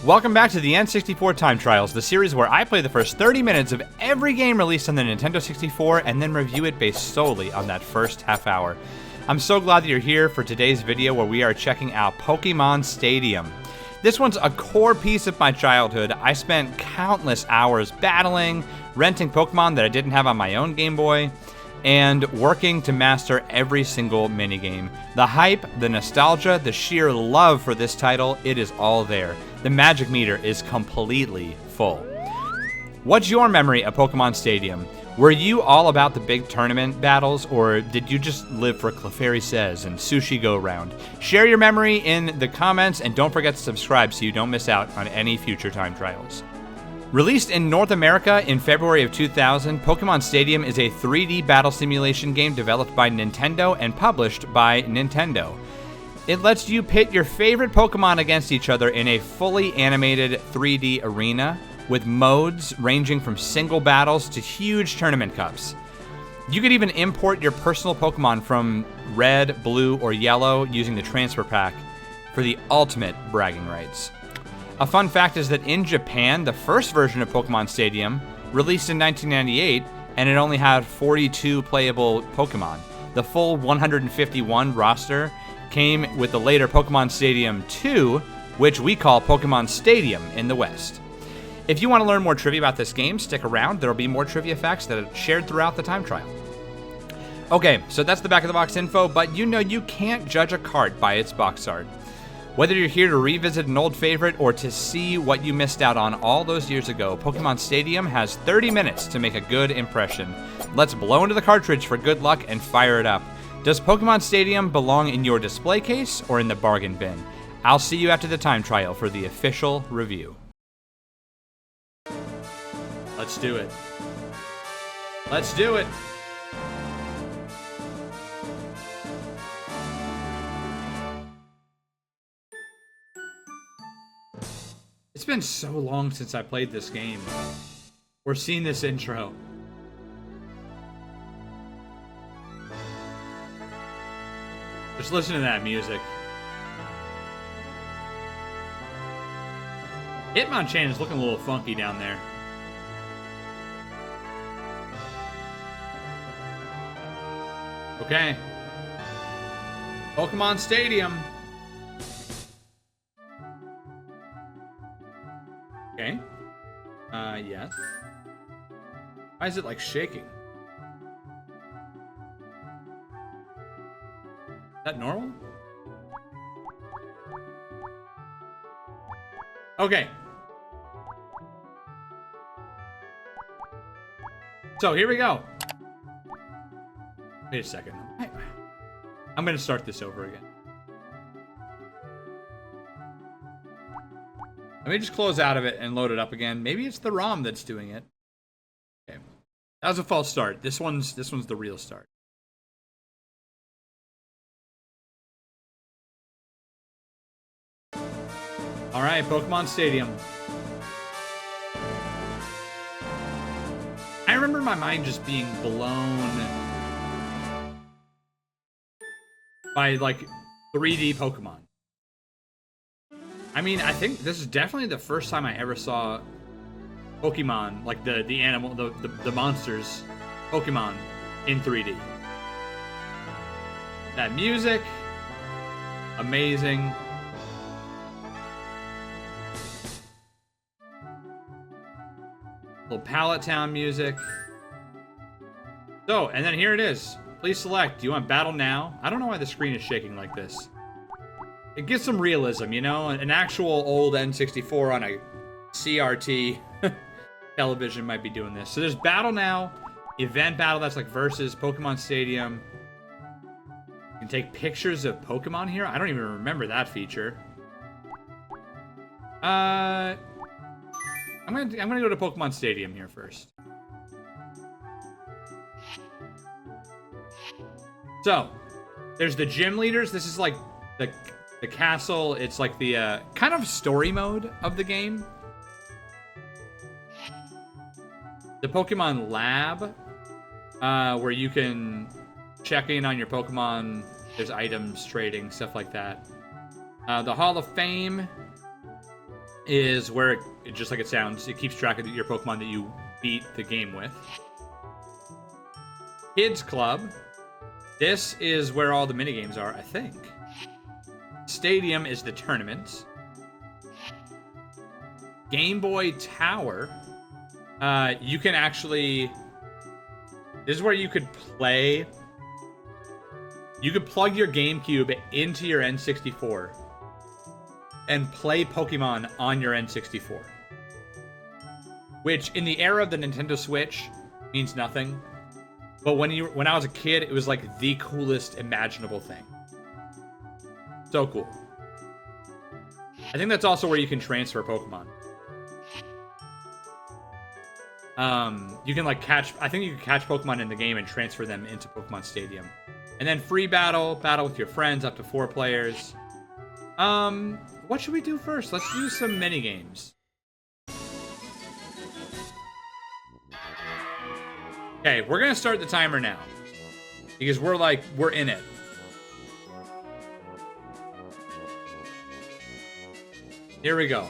Welcome back to the N64 Time Trials, the series where I play the first 30 minutes of every game released on the Nintendo 64 and then review it based solely on that first half hour. I'm so glad that you're here for today's video where we are checking out Pokémon Stadium. This one's a core piece of my childhood. I spent countless hours battling, renting Pokemon that I didn't have on my own Game Boy, and working to master every single minigame. The hype, the nostalgia, the sheer love for this title, it is all there. The magic meter is completely full. What's your memory of Pokémon Stadium? Were you all about the big tournament battles, or did you just live for Clefairy Says and Sushi Go Round? Share your memory in the comments, and don't forget to subscribe so you don't miss out on any future time trials. Released in North America in February of 2000, Pokémon Stadium is a 3D battle simulation game developed by Nintendo and published by Nintendo. It lets you pit your favorite Pokemon against each other in a fully animated 3D arena with modes ranging from single battles to huge tournament cups. You could even import your personal Pokemon from red, blue, or yellow using the transfer pack for the ultimate bragging rights. A fun fact is that in Japan, the first version of Pokémon Stadium released in 1998, and it only had 42 playable Pokemon. The full 151 roster came with the later Pokémon Stadium 2, which we call Pokémon Stadium in the West. If you want to learn more trivia about this game, stick around. There will be more trivia facts that are shared throughout the time trial. Okay, so that's the back of the box info, but you know you can't judge a cart by its box art. Whether you're here to revisit an old favorite or to see what you missed out on all those years ago, Pokémon Stadium has 30 minutes to make a good impression. Let's blow into the cartridge for good luck and fire it up. Does Pokémon Stadium belong in your display case or in the bargain bin? I'll see you after the time trial for the official review. Let's do it. Let's do it. It's been so long since I played this game. We're seeing this intro. Just listen to that music. Hitmonchan is looking a little funky down there. Okay. Pokémon Stadium. Okay. Yes. Why is it like shaking? Is that normal? Okay. So here we go. Wait a second. I'm gonna start this over again. Let me just close out of it and load it up again. Maybe it's the ROM that's doing it. Okay. That was a false start. This one's the real start. All right, Pokémon Stadium. I remember my mind just being blown by like 3D Pokemon. I mean, I think this is definitely the first time I ever saw Pokemon, like the animal, the monsters, Pokemon in 3D. That music, amazing. Little Pallet Town music. So, and then here it is. Please select. Do you want battle now? I don't know why the screen is shaking like this. It gives some realism, you know? An actual old N64 on a CRT television might be doing this. So there's battle now. Event battle, that's like versus Pokemon Stadium. You can take pictures of Pokemon here. I don't even remember that feature. I'm gonna go to Pokemon Stadium here first. So, there's the gym leaders. This is like the castle. It's like the kind of story mode of the game. The Pokemon Lab, where you can check in on your Pokemon. There's items, trading, stuff like that. The Hall of Fame. is where, just like it sounds, it keeps track of your Pokemon that you beat the game with. Kids Club. This is where all the minigames are, I think. Stadium is the tournament. Game Boy Tower. You can actually... This is where you could play... You could plug your GameCube into your N64 and play Pokemon on your N64. Which, in the era of the Nintendo Switch, means nothing. But when I was a kid, it was like the coolest imaginable thing. So cool. I think that's also where you can transfer Pokemon. You can like catch... I think you can catch Pokemon in the game and transfer them into Pokemon Stadium. And then free battle with your friends, up to 4 players. What should we do first? Let's do some minigames. Okay, we're gonna start the timer now. Because we're in it. Here we go.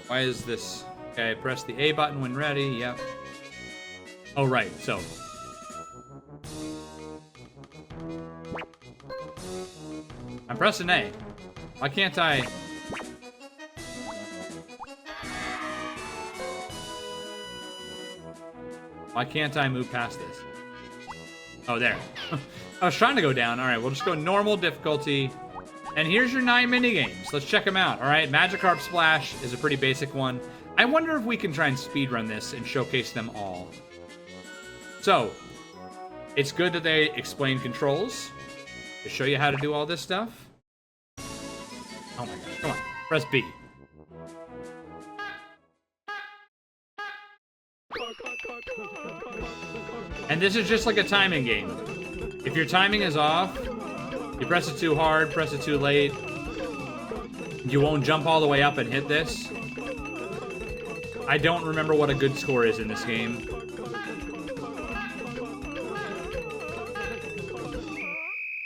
Why is this... Okay, press the A button when ready. Yep. Oh, right. So. I'm pressing A. Why can't I... Why can't I move past this? Oh, there. I was trying to go down. All right, we'll just go normal difficulty. And here's your 9 minigames. Let's check them out. All right, Magikarp Splash is a pretty basic one. I wonder if we can try and speedrun this and showcase them all. So, it's good that they explain controls to show you how to do all this stuff. Oh my gosh, come on. Press B. And this is just like a timing game. If your timing is off, you press it too hard, press it too late, you won't jump all the way up and hit this. I don't remember what a good score is in this game.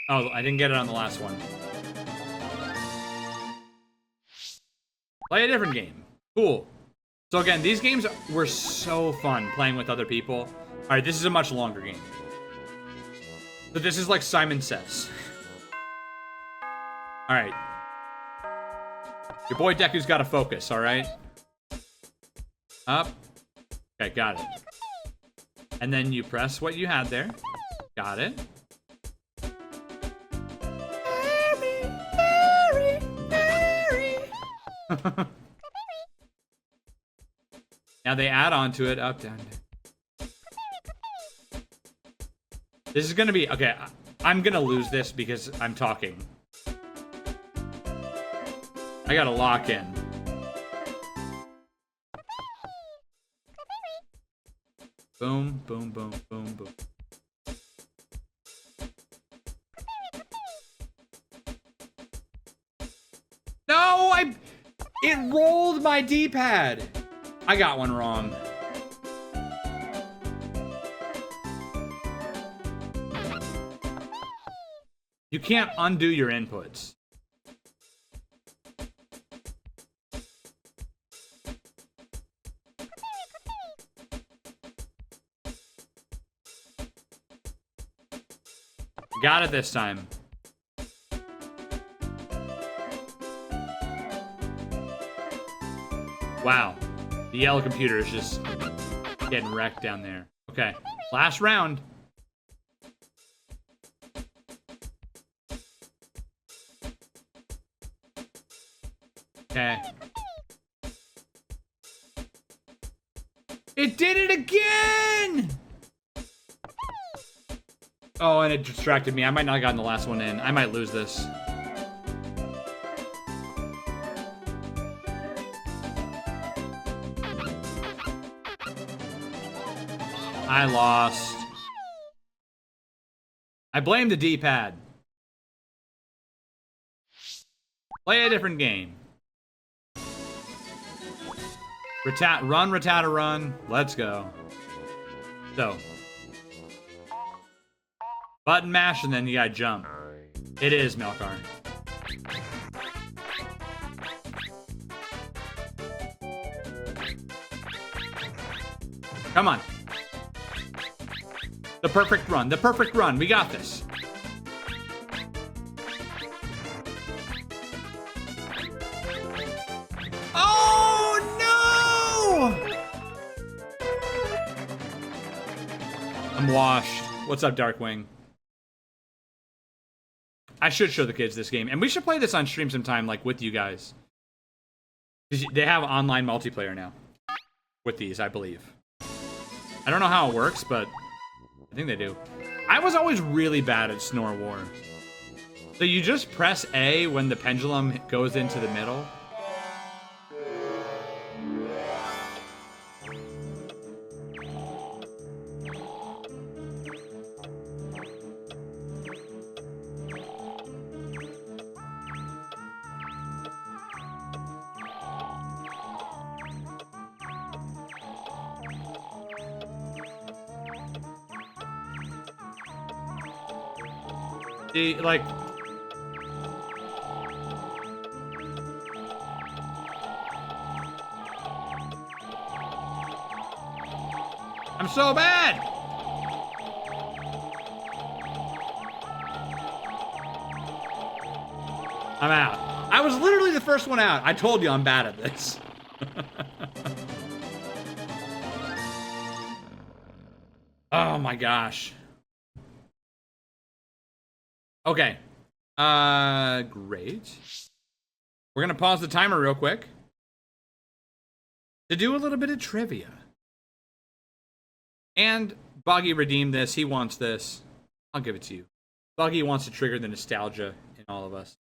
Oh, I didn't get it on the last one. Play a different game. Cool. So again, these games were so fun playing with other people. Alright, this is a much longer game. So this is like Simon Says. Alright. Your boy Deku's got to focus, alright? Up. Okay, got it. And then you press what you had there. Got it. Now they add on to it. Up, down, down. This is gonna be... Okay, I'm gonna lose this because I'm talking. I gotta lock in. Boom, boom, boom, boom, boom. No, it rolled my D-pad. I got one wrong. You can't undo your inputs. Got it this time. Wow. The yellow computer is just getting wrecked down there. Okay. Last round. Okay. It did it again! Oh, and it distracted me. I might not have gotten the last one in. I might lose this. I lost. I blame the D-pad. Play a different game. Run, Rattata, run. Let's go. So. Button mash, and then you gotta jump. It is, Melkar. Come on. The perfect run. The perfect run. We got this. Oh, no! I'm washed. What's up, Darkwing? I should show the kids this game. And we should play this on stream sometime, like, with you guys. Because they have online multiplayer now. With these, I believe. I don't know how it works, but I think they do. I was always really bad at Snore War. So you just press A when the pendulum goes into the middle. Like, I'm so bad. I'm out. I was literally the first one out. I told you I'm bad at this. Oh my gosh. Okay. Great. We're gonna pause the timer real quick to do a little bit of trivia. And Buggy redeemed this. He wants this. I'll give it to you. Buggy wants to trigger the nostalgia in all of us.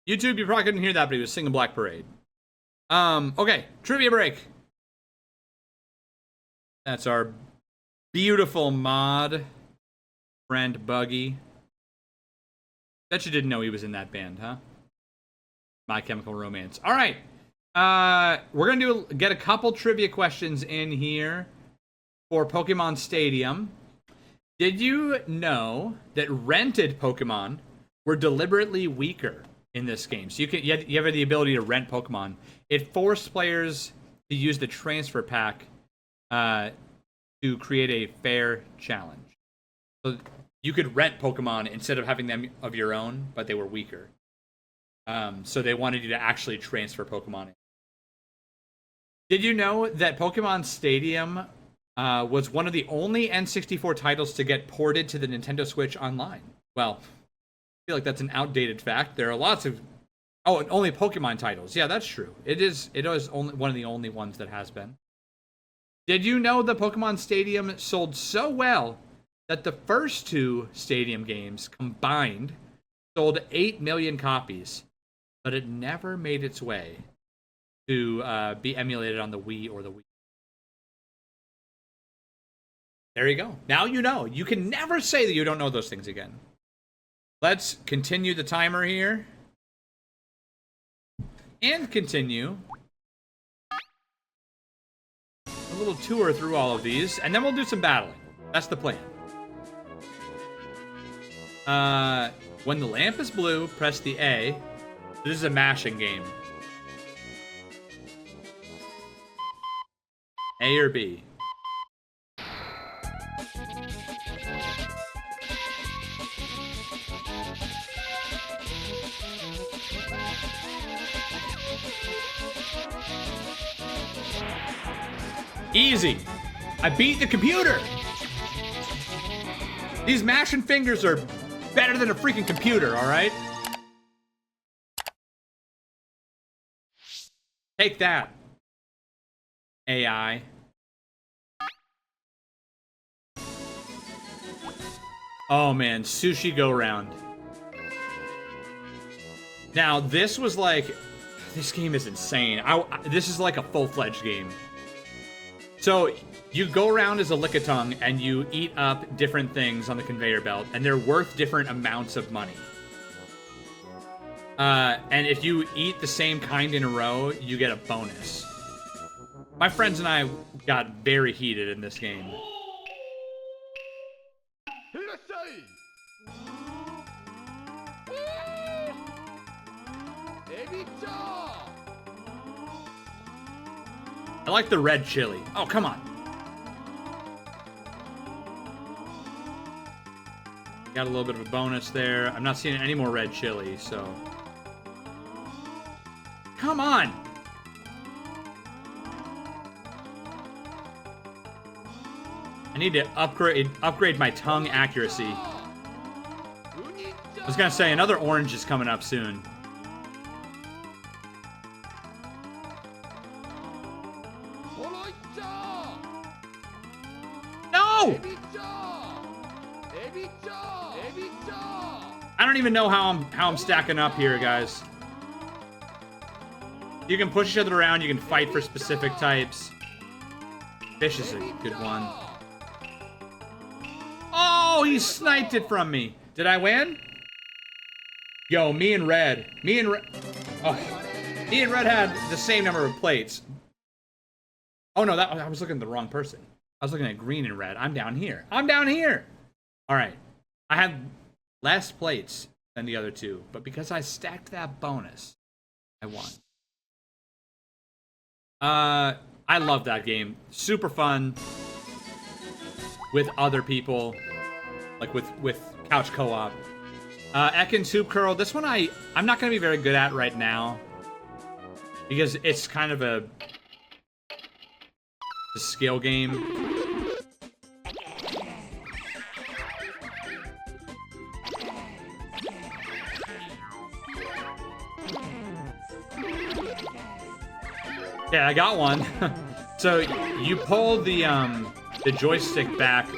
YouTube, you probably couldn't hear that, but he was singing Black Parade. Okay, trivia break. That's our beautiful mod friend Buggy. Bet you didn't know he was in that band, huh? My Chemical Romance. All right, we're gonna get a couple trivia questions in here for Pokemon Stadium. Did you know that rented Pokemon were deliberately weaker in this game? So you have the ability to rent Pokemon. It forced players to use the transfer pack to create a fair challenge. So you could rent Pokemon instead of having them of your own, but they were weaker. So they wanted you to actually transfer Pokemon in. Did you know that Pokemon Stadium was one of the only N64 titles to get ported to the Nintendo Switch Online? Well, I feel like that's an outdated fact. There are lots of only Pokemon titles. Yeah, that's true. It is only one of the only ones that has been. Did you know the Pokemon Stadium sold so well that the first two Stadium games combined sold 8 million copies, but it never made its way to be emulated on the Wii or the Wii? There you go. Now you know. You can never say that you don't know those things again. Let's continue the timer here. And continue a little tour through all of these, and then we'll do some battling. That's the plan. When the lamp is blue, press the A. This is a mashing game. A or B? Easy. I beat the computer. These mashing fingers are better than a freaking computer, all right? Take that, AI. Oh man, Sushi Go Round. Now, this was like, this game is insane. This is like a full-fledged game. So, you go around as a Lickitung and you eat up different things on the conveyor belt, and they're worth different amounts of money. And if you eat the same kind in a row, you get a bonus. My friends and I got very heated in this game. I like the red chili. Oh, come on. Got a little bit of a bonus there. I'm not seeing any more red chili, so... Come on! I need to upgrade my tongue accuracy. I was gonna say, another orange is coming up soon. No! I don't even know how I'm stacking up here, guys. You can push each other around, you can fight for specific types. Fish is a good one. Oh, he sniped it from me. Did I win? Yo, me and Red had the same number of plates. Oh no, I was looking at the wrong person. I was looking at green and red. I'm down here. I'm down here. All right. I had less plates than the other two, but because I stacked that bonus, I won. I love that game. Super fun with other people, like with couch co-op. Ekin Soup Curl. This one I'm not going to be very good at right now because it's kind of a skill game. Yeah, I got one. So you pull the joystick back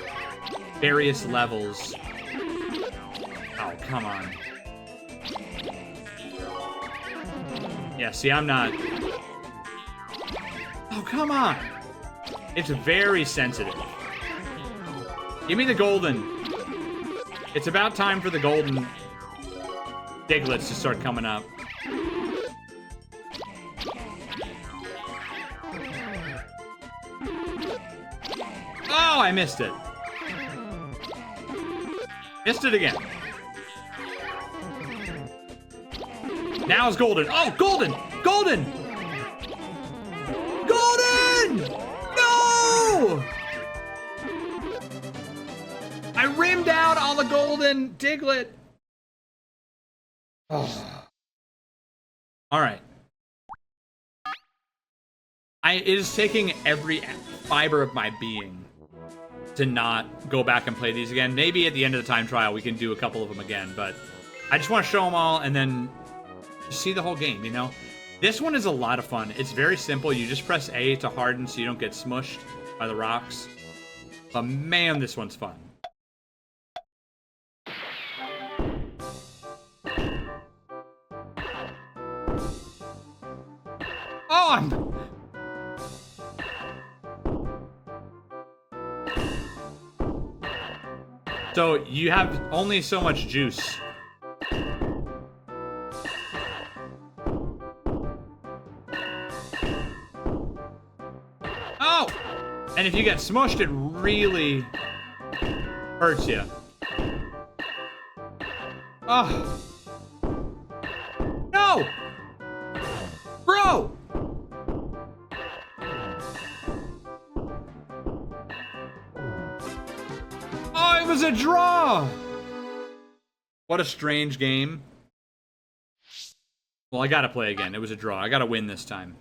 various levels. Oh, come on. Yeah, see, I'm not... Oh, come on. It's very sensitive. Give me the golden. It's about time for the golden Diglets to start coming up. Oh, I missed it. Missed it again. Now it's golden. Oh, golden! Golden! Golden! No! I rimmed out all the golden Diglett. Oh. All right. It is taking every fiber of my being to not go back and play these again. Maybe at the end of the time trial we can do a couple of them again, but I just want to show them all and then see the whole game, you know? This one is a lot of fun. It's very simple. You just press A to harden so you don't get smushed by the rocks. But man, this one's fun. Oh, So you have only so much juice. Oh! And if you get smushed, it really hurts you. Oh. No! Bro! Oh, it was a draw! What a strange game. Well, I gotta play again. It was a draw. I gotta win this time.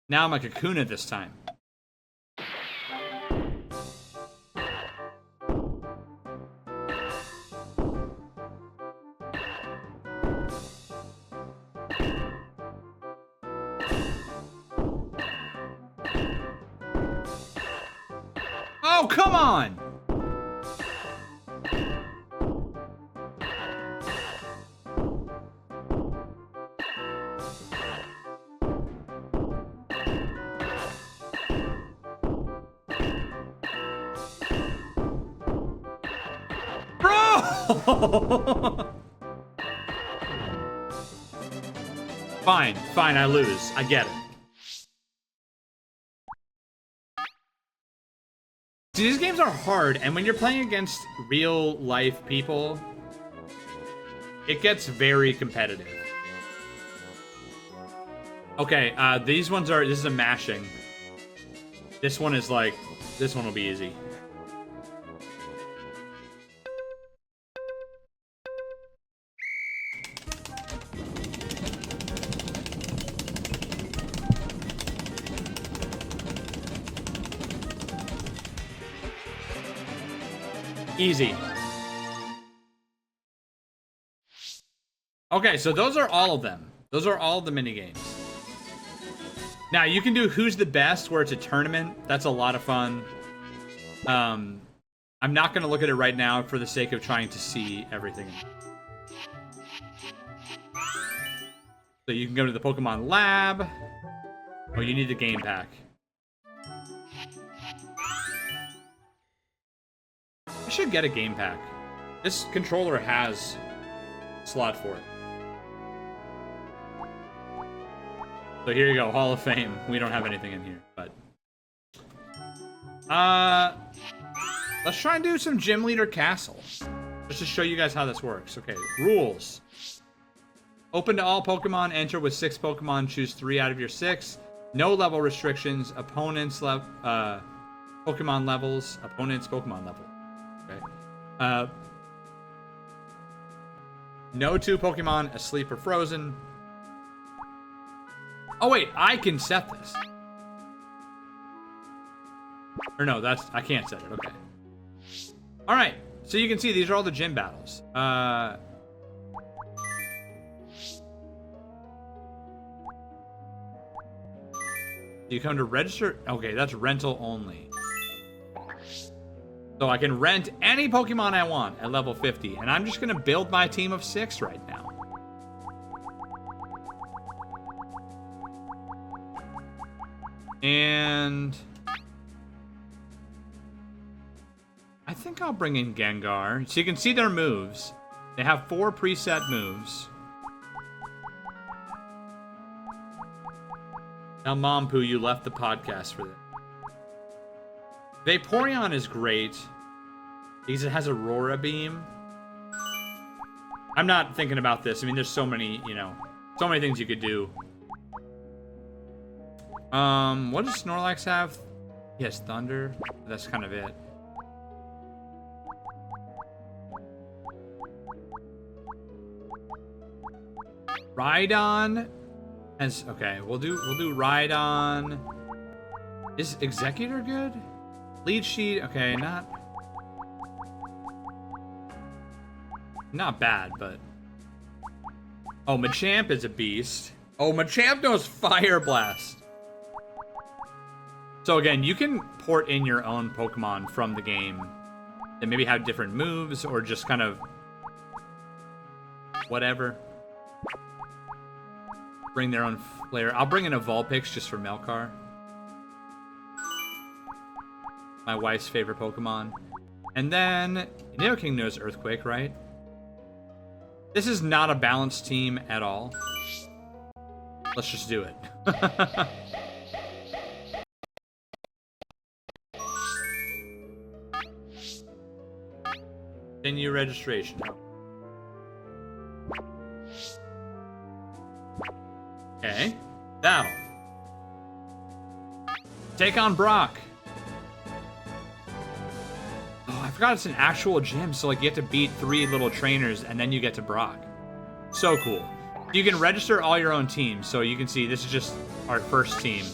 Now I'm a Kakuna this time. Oh, come on! Bro! Fine, fine, I lose. I get it. See, these games are hard, and when you're playing against real-life people, it gets very competitive. Okay, these ones are... This is a mashing. This one is like... This one will be easy. Easy. Okay, so those are all of them. Those are all the minigames. Now, you can do Who's the Best, where it's a tournament. That's a lot of fun. I'm not going to look at it right now for the sake of trying to see everything. So you can go to the Pokemon Lab. Oh, you need the game pack. I should get a game pack. This controller has a slot for it. So here you go, Hall of Fame. We don't have anything in here, but... let's try and do some Gym Leader Castle. Just to show you guys how this works. Okay, rules. Open to all Pokemon. Enter with 6 Pokemon. Choose 3 out of your 6. No level restrictions. Opponents' Pokemon levels. Opponents' Pokemon level. Okay. No 2 Pokemon asleep or frozen. Oh wait, I can set this. Or no, I can't set it, okay. Alright, so you can see these are all the gym battles. You come to register, okay, that's rental only. So I can rent any Pokemon I want at level 50, and I'm just gonna build my team of 6 right now. And I think I'll bring in Gengar. So you can see their moves. They have 4 preset moves. Now, Mompu, you left the podcast for that. Vaporeon is great because it has Aurora Beam. I'm not thinking about this. I mean, there's so many, you know, so many things you could do. What does Snorlax have? He has Thunder. That's kind of it. Rhydon has, okay, we'll do Rhydon. Is Executor good? Lead Sheet, okay, not bad, but oh, Machamp is a beast. Oh, Machamp knows Fire Blast. So again, you can port in your own Pokemon from the game that maybe have different moves or just kind of whatever. Bring their own flair. I'll bring in a Vulpix just for Melkar. My wife's favorite Pokemon. And then Nidoking knows Earthquake, right? This is not a balanced team at all. Let's just do it. Continue registration. Okay. Battle. Take on Brock. Oh, I forgot it's an actual gym, so like you have to beat 3 little trainers and then you get to Brock. So cool. You can register all your own teams, so you can see this is just our first team.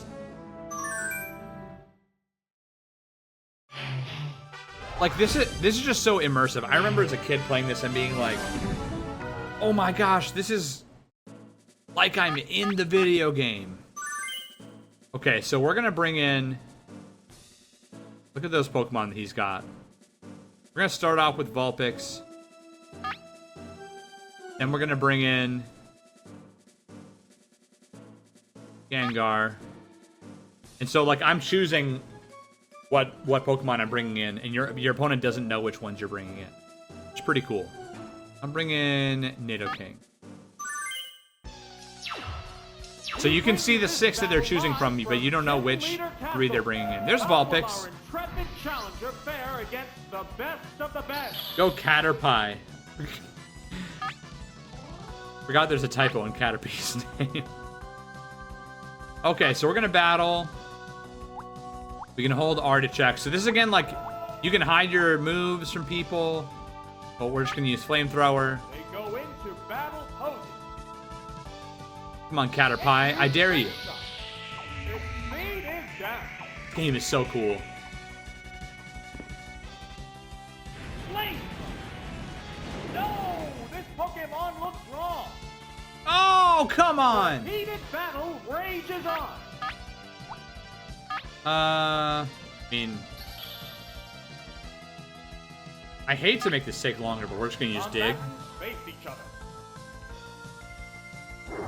Like this is just so immersive. I remember as a kid playing this and being like, "Oh my gosh, this is like I'm in the video game." Okay, so we're gonna bring in. Look at those Pokemon that he's got. We're gonna start off with Vulpix. Then we're gonna bring in Gengar. And so, like, I'm choosing what Pokemon I'm bringing in, and your opponent doesn't know which ones you're bringing in. It's pretty cool. I'm bringing Nidoking. So you can see the 6 that they're choosing from, but you don't know which 3 they're bringing in. There's Vulpix. Go Caterpie. Forgot there's a typo in Caterpie's name. Okay, so we're gonna battle. We can hold R to check. So this is again like you can hide your moves from people, but we're just gonna use Flamethrower. They go into battle posing. Come on, Caterpie, I dare you. This game is so cool. No, this Pokemon looks wrong. Oh, come on! The heated battle rages on. I mean, I hate to make this take longer, but we're just gonna use Dig. Face each other.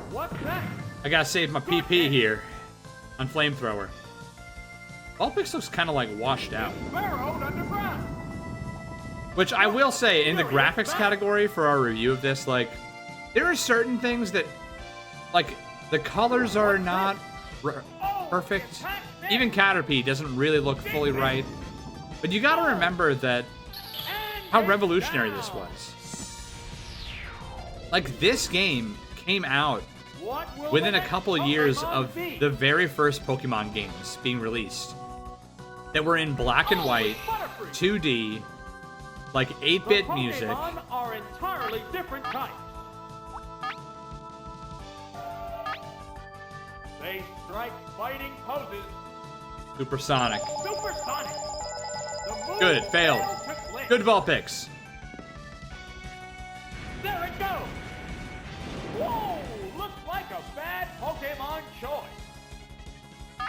What's that? I gotta save my PP here on Flamethrower. Vulpix looks kind of like washed out. Burrowed underground. Which I will say, in the graphics category for our review of this, like, there are certain things that, like, the colors are not perfect. Even Caterpie doesn't really look fully right. But you gotta remember that how revolutionary this was. Like, this game came out within a couple of years of the very first Pokemon games being released that were in black and white, 2D, like 8-bit music. Are entirely different types. They strike fighting poses. Supersonic. Supersonic. Good, it failed. Good Vulpix. There it goes. Whoa, looks like a bad Pokemon choice.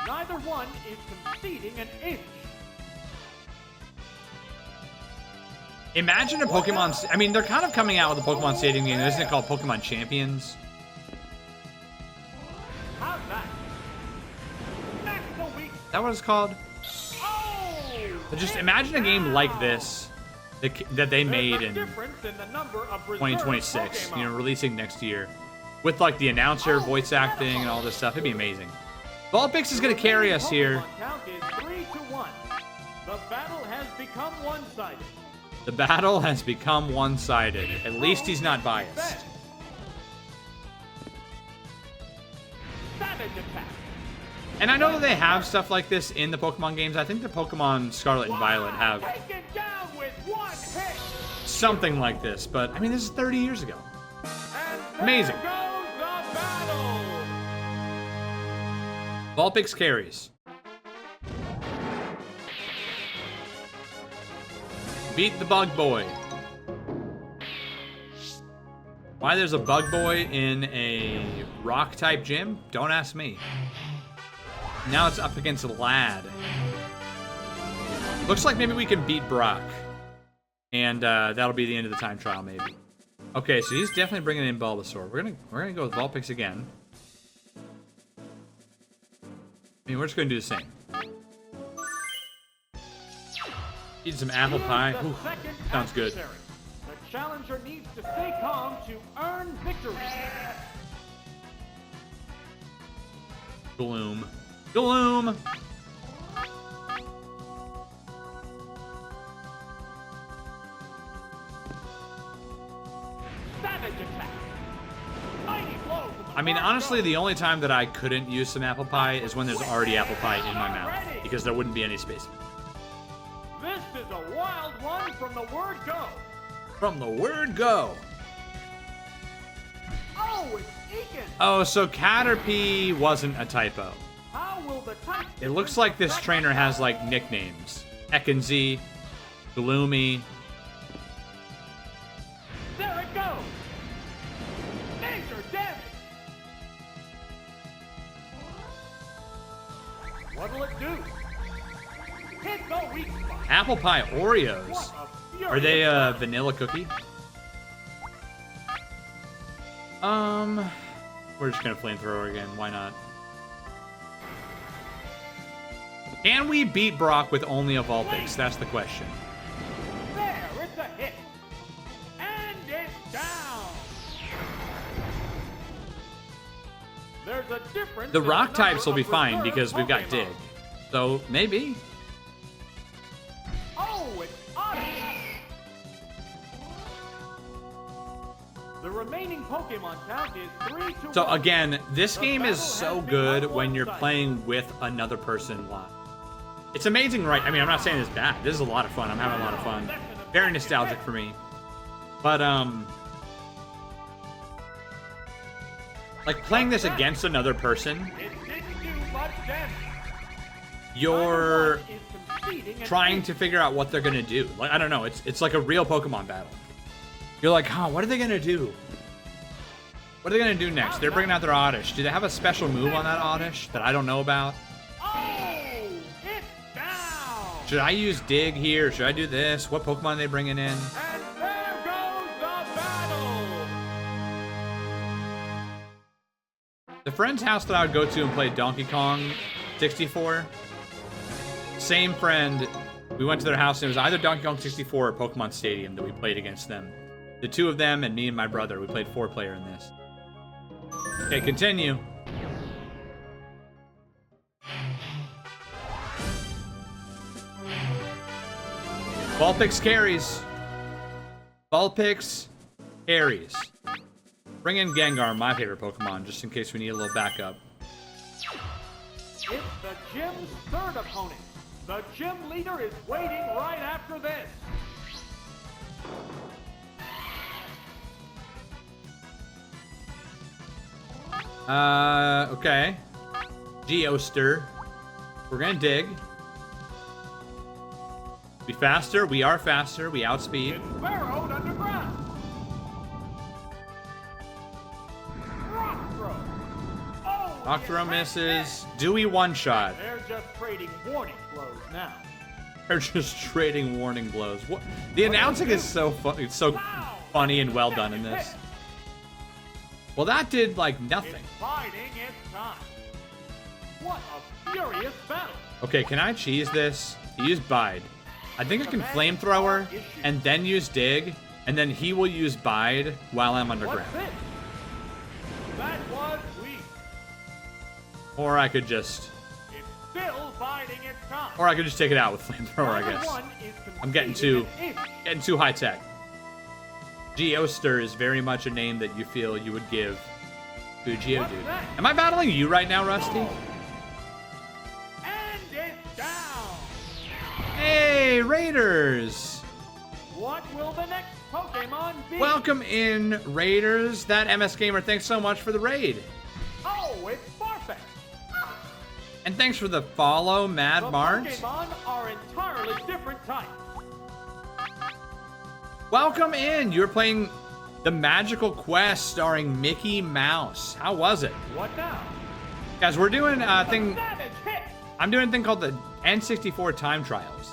Neither one is conceding an inch. Imagine a Pokemon... I mean, they're kind of coming out with a Pokemon Stadium game. Isn't it called Pokemon Champions? How's that? That's the weak. Is that what it's called? Oh! But just imagine a game like this that they made in 2026, you know, releasing next year. With, like, the announcer, voice acting, and all this stuff. It'd be amazing. Vulpix is going to carry us here. Count is 3-1. The battle has become one-sided. The battle has become one-sided. At least he's not biased. Savage attack. And I know that they have stuff like this in the Pokemon games. I think the Pokemon Scarlet and Violet have Taken down with one hit. something like this. But, I mean, this is 30 years ago. And Amazing. there goes the battle. Vulpix carries. Beat the Bug Boy. Why there's a Bug Boy in a rock-type gym? Don't ask me. Now it's up against Lad. Looks like maybe we can beat Brock. And that'll be the end of the time trial, maybe. Okay, so he's definitely bringing in Bulbasaur. We're gonna go with Vulpix again. I mean, we're just gonna do the same. Eat some apple pie. Ooh, sounds good. The challenger needs to stay calm to earn victory. Gloom. Gloom! Savage attack. Mighty blow from the I mean, far honestly, side. the only time that I couldn't use some apple pie is when there's already apple pie in my mouth. Because there wouldn't be any space. This is a wild one from the word go. From the word go. Oh, it's Ekin. Oh, so Caterpie wasn't a typo. How will the type It looks like this trainer has, like, nicknames. Ekans, Gloomy. There it goes. Major damage. What'll it do? Hit the weak spot. Apple pie Oreos. What a Are they furious a blast. vanilla cookie? We're just gonna flamethrower again. Why not? Can we beat Brock with only a Vulpix? That's the question. There, it's a hit. And it's down. There's there's a difference. The in rock the number types will be of fine reserve because we've got Pokemon. Dig. So, maybe. Oh, it's Odyssey. The remaining Pokemon count is 3 to 1. So again, this The game is battle so has good become when you're one-sided. playing with another person live. It's amazing, right? I mean, I'm not saying it's bad. This is a lot of fun. I'm having a lot of fun. Very nostalgic for me. But, like, playing this against another person, It didn't do much damage. you're Neither one is conceding an trying inch. to figure out what they're gonna do. Like, I don't know. It's like a real Pokemon battle. You're like, huh, what are they gonna do? What are they gonna do next? They're bringing out their Oddish. Do they have a special move on that Oddish that I don't know about? Oh, it's down. Should I use Dig here? Should I do this? What Pokemon are they bringing in? And there goes the battle. The friend's house that I would go to and play Donkey Kong 64, same friend, we went to their house and it was either Donkey Kong 64 or Pokemon Stadium that we played against them. The two of them and me and my brother, we played 4-player in this. Okay, continue. Vulpix carries. Vulpix carries. Bring in Gengar, my favorite Pokemon, just in case we need a little backup. It's the gym's third opponent. The gym leader is waiting right after this. Okay. Geoster. We're gonna dig. Be faster. We are faster. We outspeed. It's burrowed underground. Rock throw. Oh, Rock the throw attack misses. missed. Dewey one-shot. They're just trading warning blows now. They're just trading warning blows. What? The announcing is so fun. It's so funny and well done in this. Well, that did like nothing. It's biding its time. What a furious battle. Okay, can I cheese this? Use Bide. I think I can Flamethrower and then use Dig, and then he will use Bide while I'm underground. What's this? That was weak. Or I could just, It's still biding its time. or I could just take it out with Flamethrower, I Neither guess. one is I'm getting conceding too, an inch. high tech. Geoster is very much a name that you feel you would give to a Geodude. that? Am I battling you right now, Rusty? And it's down. Hey, Raiders! What will the next Pokemon be? Welcome in, Raiders. That MS Gamer, thanks so much for the raid. Oh, it's Farfetch. And thanks for the follow, Mad The Mart. Pokemon are entirely different types. Welcome in. You're playing The Magical Quest starring Mickey Mouse. How was it? What now? Guys, we're doing a thing. Savage hit. I'm doing a thing called the N64 Time Trials.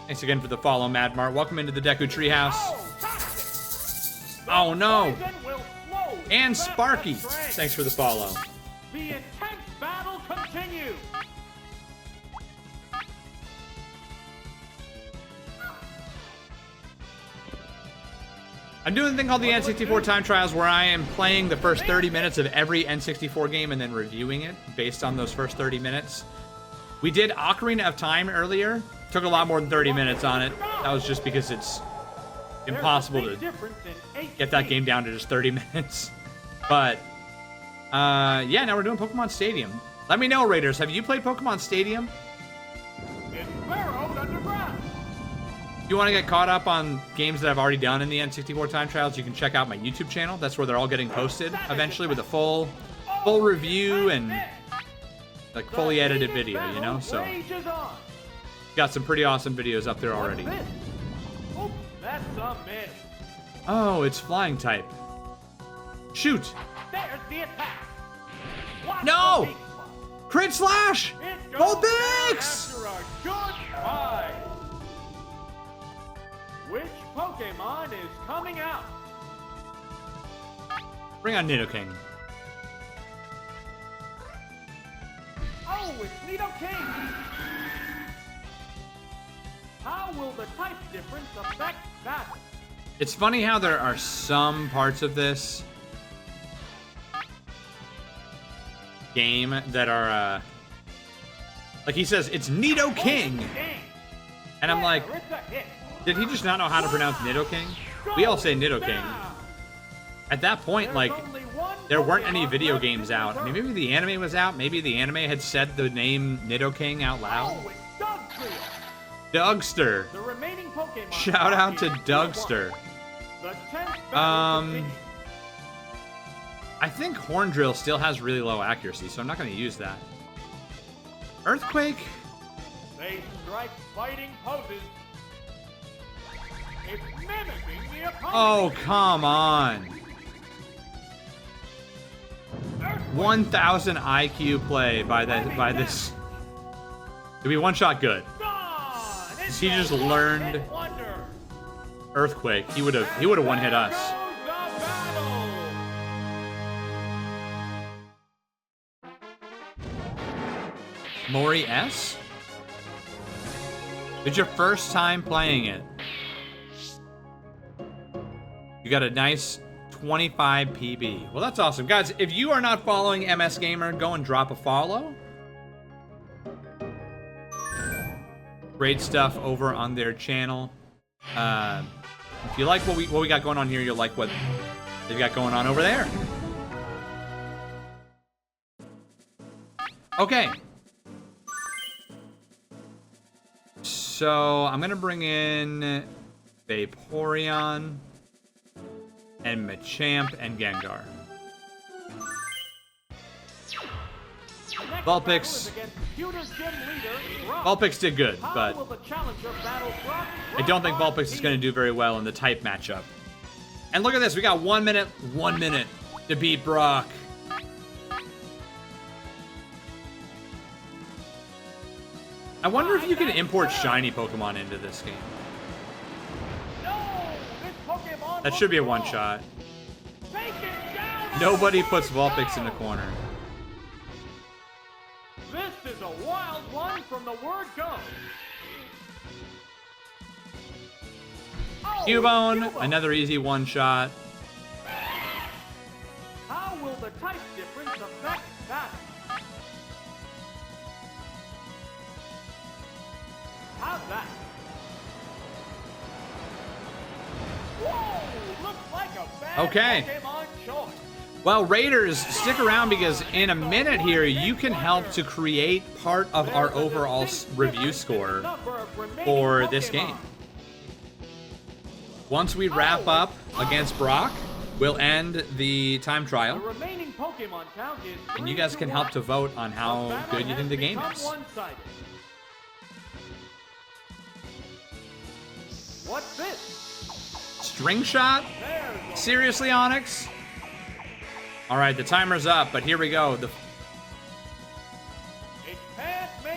Thanks again for the follow, Mad Mart. Welcome into the Deku Treehouse. Oh, toxic. The Oh, no. poison will slow And the Sparky. strength. Thanks for the follow. The intense battle continues. I'm doing a thing called the N64 Time Trials where I am playing the first 30 minutes of every N64 game and then reviewing it based on those first 30 minutes. We did Ocarina of Time earlier. Took a lot more than 30 minutes on it. That was just because it's impossible There's a to big difference in get that HP. game down to just 30 minutes. But, yeah, now we're doing Pokemon Stadium. Let me know, Raiders, have you played Pokemon Stadium? It's burrowed underground. If you want to get caught up on games that I've already done in the N64 Time Trials, you can check out my YouTube channel. That's where they're all getting posted eventually with a full review and like fully edited video, you know? So, Rages on. got some pretty awesome videos up there already. What's this? Oops, that's a miss. Oh, it's flying type. Shoot! There's the attack. Watch No! the weak spot. Crit slash! It goes down Vulpix! after a good fight. Which Pokemon is coming out? Bring on Nidoking. Oh, it's Nidoking. How will the type difference affect battle? It's funny how there are some parts of this game that are, like he says, it's Nidoking. And I'm like, did he just not know how to pronounce Nidoking? We all say Nidoking. At that point, like, there weren't any video games out. I mean, maybe the anime was out. Maybe the anime had said the name Nidoking out loud. Dougster. Shout out to Dougster. I think Horn Drill still has really low accuracy, so I'm not going to use that. Earthquake? They strike fighting poses. It's mimicking the opponent. Oh, come on. 1,000 IQ play by this. To be one shot good. He just learned Earthquake. He would have one hit us. Mori S? It's your first time playing it. You got a nice 25 PB. Well, that's awesome. Guys, if you are not following MS Gamer, go and drop a follow. Great stuff over on their channel. If you like what we got going on here, you'll like what they've got going on over there. Okay. So I'm gonna bring in Vaporeon and Machamp and Gengar. Vulpix did good, but I don't think Vulpix is going to do very well in the type matchup. And look at this, we got 1 minute to beat Brock. I wonder if you can import shiny Pokemon into this game. That should be a one-shot. Nobody puts Vulpix in the corner. This is a wild one from the word go. Cubone, another easy one-shot. How will the type difference affect that? How's that? Whoa! Looks like a bad Pokémon choice. Well, Raiders, stick around because in a minute here, you can help to create part of our overall review score for this game. Once we wrap up against Brock, we'll end the time trial. And you guys can help to vote on how good you think the game is. What's this? String shot? Seriously, Onyx? All right, the timer's up, but here we go.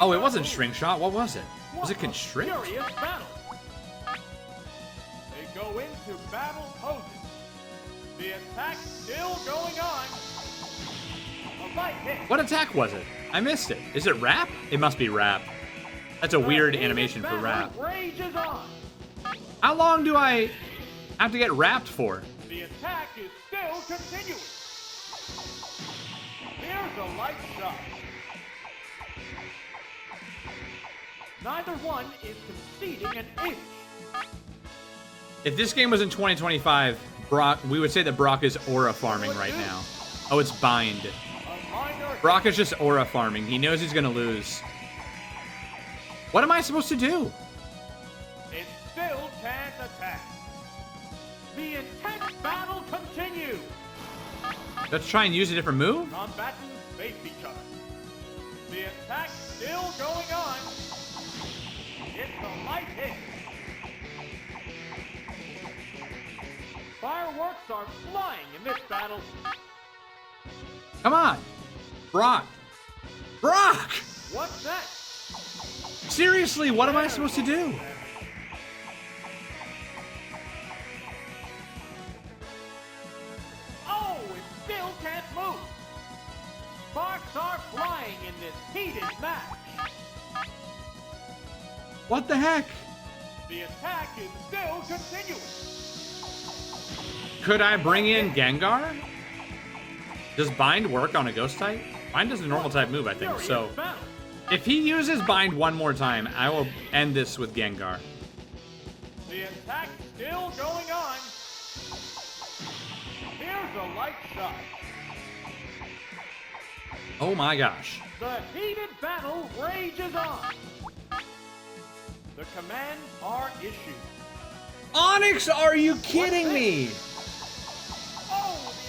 Oh, it wasn't string shot. What was it? Was it constrict? They go into battle poses. The attack still going on. A light hit. What attack was it? I missed it. Is it Wrap? It must be Wrap. That's a weird animation for Wrap. How long do I have to get wrapped for? The attack is still continuing. Here's a light shot. Neither one is conceding an inch. If this game was in 2025, Brock, we would say that Brock is aura farming right now. Oh, it's bind. Brock is just aura farming. He knows he's gonna lose. What am I supposed to do? It still can't attack. The intense battle continues. Let's try and use a different move. Combatants face each other. The attack still going on. It's a light hit. Fireworks are flying in this battle. Come on. Brock. Brock! What's that? Seriously, what am I supposed to do? Oh, it still can't move. Sparks are flying in this heated match. What the heck? The attack is still continuing. Could I bring in Gengar? Does bind work on a ghost type? Mine does a normal type move, I think. So if he uses bind one more time, I will end this with Gengar. The attack still going on. Here's a light shot. Oh my gosh. The heated battle rages on. The commands are issued. Onyx, are you kidding me?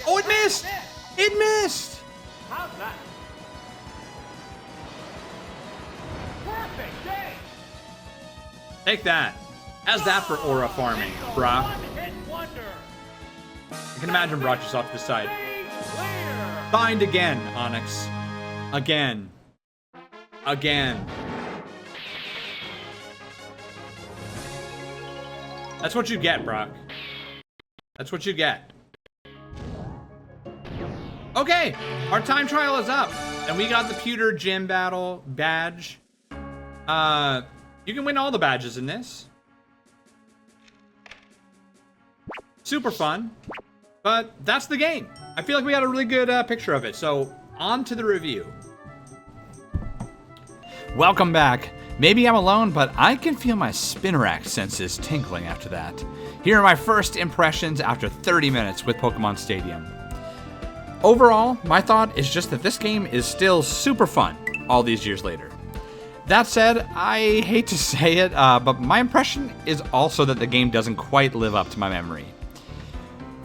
Oh, it missed! It missed! How's that? Perfect day! Take that. How's that for aura farming, brah? One-hit wonder. I can imagine Brock just off to the side. Stage clear. Bind again, Onyx. Again. Again. That's what you get, Brock. That's what you get. Okay, our time trial is up, and we got the Pewter Gym Battle badge. You can win all the badges in this. Super fun, but that's the game. I feel like we got a really good picture of it, so on to the review. Welcome back. Maybe I'm alone, but I can feel my Spinarak senses tingling after that. Here are my first impressions after 30 minutes with Pokémon Stadium. Overall, my thought is just that this game is still super fun all these years later. That said, I hate to say it, but my impression is also that the game doesn't quite live up to my memory.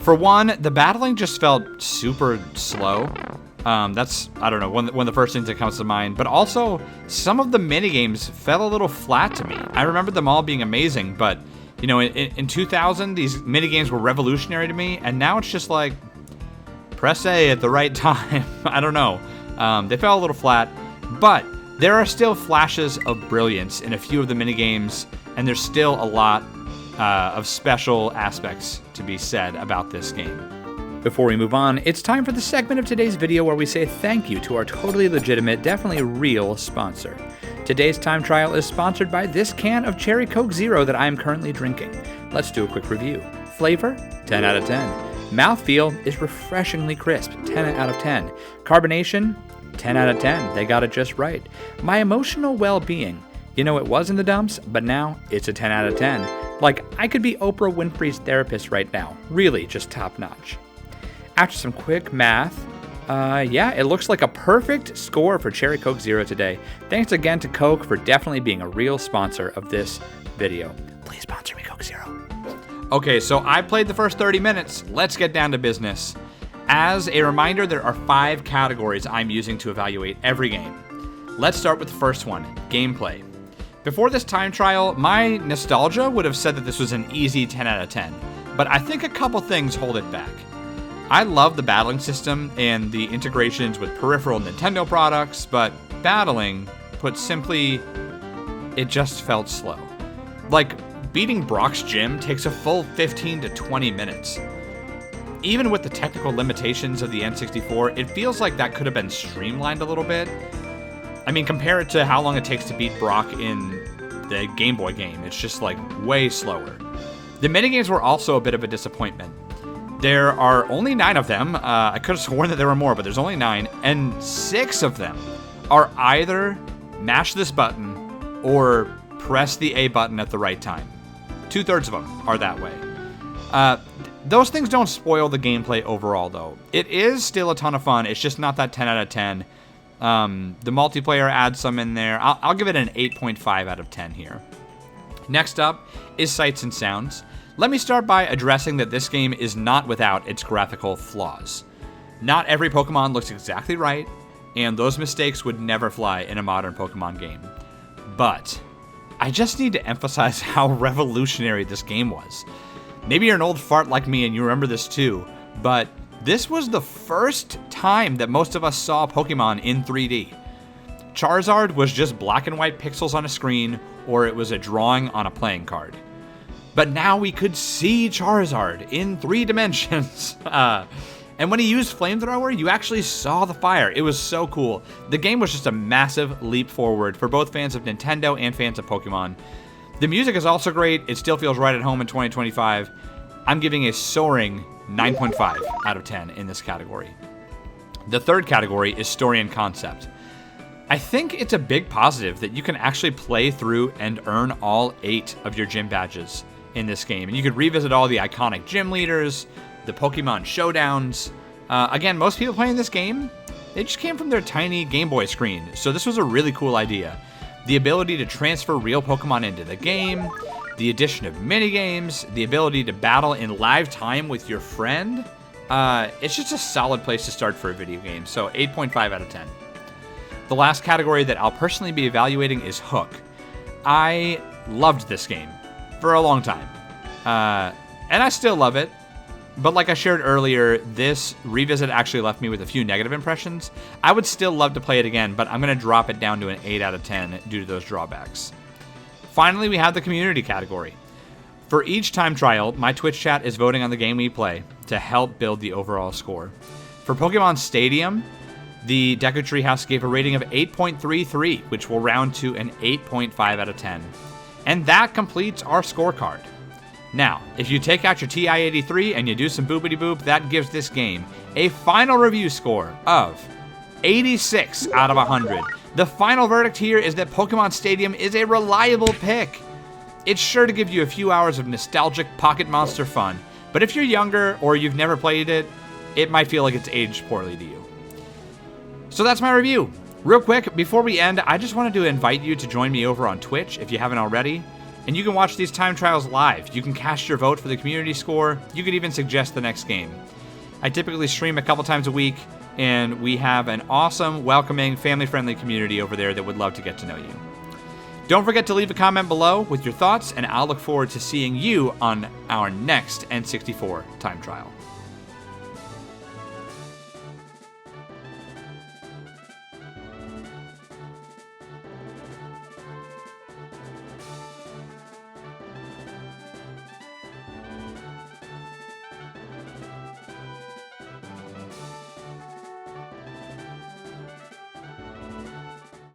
For one, the battling just felt super slow. That's, I don't know, one of the first things that comes to mind. But also, some of the minigames fell a little flat to me. I remember them all being amazing, but, you know, in 2000, these minigames were revolutionary to me, and now it's just like, press A at the right time. I don't know. They fell a little flat, but there are still flashes of brilliance in a few of the minigames, and there's still a lot of special aspects to be said about this game. Before we move on, it's time for the segment of today's video where we say thank you to our totally legitimate, definitely real sponsor. Today's time trial is sponsored by this can of Cherry Coke Zero that I am currently drinking. Let's do a quick review. Flavor, 10 out of 10. Mouthfeel is refreshingly crisp, 10 out of 10. Carbonation, 10 out of 10. They got it just right. My emotional well-being, you know, it was in the dumps, but now it's a 10 out of 10. Like, I could be Oprah Winfrey's therapist right now. Really, just top-notch. After some quick math, yeah, it looks like a perfect score for Cherry Coke Zero today. Thanks again to Coke for definitely being a real sponsor of this video. Please sponsor me, Coke Zero. Okay, so I played the first 30 minutes. Let's get down to business. As a reminder, there are 5 categories I'm using to evaluate every game. Let's start with the first one, gameplay. Before this time trial, my nostalgia would have said that this was an easy 10 out of 10, but I think a couple things hold it back. I love the battling system and the integrations with peripheral Nintendo products, but battling, put simply, it just felt slow. Like, beating Brock's gym takes a full 15 to 20 minutes. Even with the technical limitations of the N64, it feels like that could have been streamlined a little bit. I mean, compare it to how long it takes to beat Brock in the Game Boy game. It's just like way slower. The minigames were also a bit of a disappointment. There are only 9 of them. I could have sworn that there were more, but there's only 9, and 6 of them are either mash this button or press the A button at the right time. 2/3 of them are that way. Those things don't spoil the gameplay overall, though. It is still a ton of fun. It's just not that 10 out of 10. The multiplayer adds some in there. I'll give it an 8.5 out of 10 here. Next up is sights and sounds. Let me start by addressing that this game is not without its graphical flaws. Not every Pokemon looks exactly right, and those mistakes would never fly in a modern Pokemon game. But I just need to emphasize how revolutionary this game was. Maybe you're an old fart like me and you remember this too, but this was the first time that most of us saw Pokemon in 3D. Charizard was just black and white pixels on a screen, or it was a drawing on a playing card. But now we could see Charizard in 3 dimensions. And when he used Flamethrower, you actually saw the fire. It was so cool. The game was just a massive leap forward for both fans of Nintendo and fans of Pokemon. The music is also great. It still feels right at home in 2025. I'm giving a soaring 9.5 out of 10 in this category. The third category is story and concept. I think it's a big positive that you can actually play through and earn all 8 of your gym badges in this game. And you could revisit all the iconic gym leaders, the Pokemon showdowns. Again, most people playing this game, they just came from their tiny Game Boy screen. So this was a really cool idea. The ability to transfer real Pokemon into the game, the addition of minigames, the ability to battle in live time with your friend. It's just a solid place to start for a video game. So 8.5 out of 10. The last category that I'll personally be evaluating is Hook. I loved this game for a long time. And I still love it. But like I shared earlier, this revisit actually left me with a few negative impressions. I would still love to play it again, but I'm going to drop it down to an 8 out of 10 due to those drawbacks. Finally, we have the community category. For each time trial, my Twitch chat is voting on the game we play to help build the overall score. For Pokémon Stadium, the Deku Treehouse gave a rating of 8.33, which will round to an 8.5 out of 10. And that completes our scorecard. Now, if you take out your TI-83 and you do some boopity-boop, that gives this game a final review score of 86 out of 100. The final verdict here is that Pokémon Stadium is a reliable pick. It's sure to give you a few hours of nostalgic pocket monster fun, but if you're younger or you've never played it, it might feel like it's aged poorly to you. So that's my review. Real quick, before we end, I just wanted to invite you to join me over on Twitch if you haven't already. And you can watch these time trials live. You can cast your vote for the community score. You could even suggest the next game. I typically stream a couple times a week, and we have an awesome, welcoming, family-friendly community over there that would love to get to know you. Don't forget to leave a comment below with your thoughts, and I'll look forward to seeing you on our next N64 time trial.